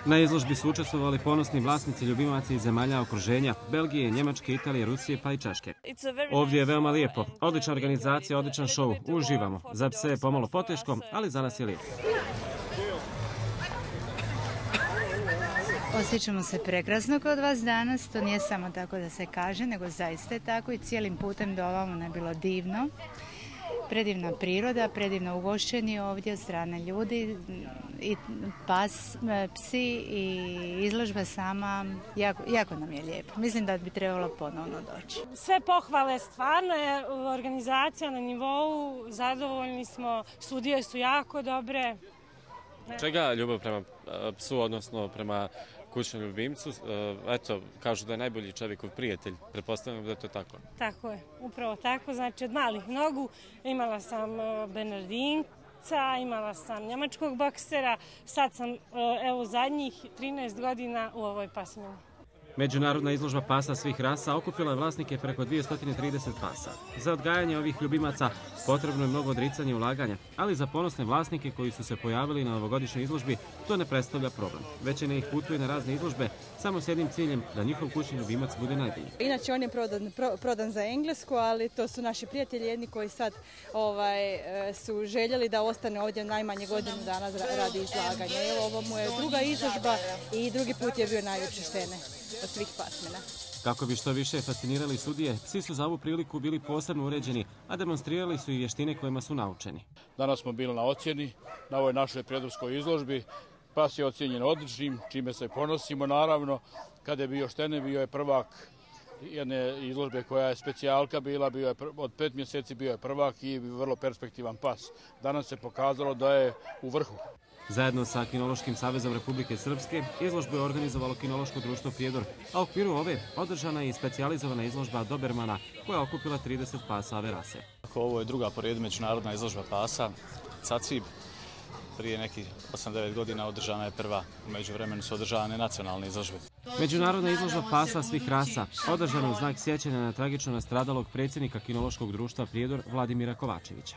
Na izložbi su učestvovali ponosni vlasnici ljubimaca iz zemalja okruženja, Belgije, Njemačke, Italije, Rusije pa i Češke. Ovdje je veoma lijepo, odlična organizacija, odličan šou, uživamo. Za pse je pomalo poteško, ali za nas je lijepo. Osjećamo se prekrasno kod vas danas, to nije samo tako da se kaže, nego zaista je tako i cijelim putem do ovamo je bilo divno. Predivna priroda, predivno ugošćeni ovdje od strane ljudi, i psi i izložba sama, jako nam je lijepo. Mislim da bi trebalo ponovno doći. Sve pohvale, stvarno je organizacija na nivou, zadovoljni smo, sudije su jako dobre. Čega ljubav prema psu, odnosno prema kućnom ljubimcu? Eto, kažu da je najbolji čovjekov prijatelj. Pretpostavljam da je to tako. Tako je, upravo tako. Znači, od malih nogu imala sam Bernardinca, imala sam njemačkog boksera, sad sam, evo, zadnjih 13 godina u ovoj pasmini. Međunarodna izložba pasa svih rasa okupila je vlasnike preko 230 pasa. Za odgajanje ovih ljubimaca potrebno je mnogo odricanja i ulaganja, ali za ponosne vlasnike koji su se pojavili na ovogodišnjoj izložbi to ne predstavlja problem. Većina ih putuje na razne izložbe samo s jednim ciljem da njihov kućni ljubimac bude najbolji. Inače on je prodan za Englesku, ali to su naši prijatelji jedni koji sad su željeli da ostane ovdje najmanje godinu dana radi izlaganja. Evo, ovo mu je druga izložba i drugi put je bio najljepši štene od svih pasmina. Kako bi što više fascinirali sudije, psi su za ovu priliku bili posebno uređeni, a demonstrirali su i vještine kojima su naučeni. Danas smo bili na ocjeni, na ovoj našoj prijedorskoj izložbi. Pas je ocjenjen odličnim, čime se ponosimo naravno. Kada je bio štene, bio je prvak jedne izložbe koja je specijalka bila, bio je od 5 mjeseci bio je prvak i vrlo perspektivan pas. Danas se pokazalo da je u vrhu. Zajedno sa Kinološkim savezom Republike Srpske izložbu je organizovalo Kinološko društvo Prijedor, a u okviru ove održana je i specijalizovana izložba Dobermana koja je okupila 30 pasa ove rase. Ovo je druga po redu međunarodna izložba pasa, Cacib. Prije nekih 8-9 godina održana je prva, u međuvremenu su održavane nacionalne izložbe. Međunarodna izložba pasa svih rasa održana u znak sjećanja na tragično nastradalog predsjednika Kinološkog društva Prijedor Vladimira Kovačevića.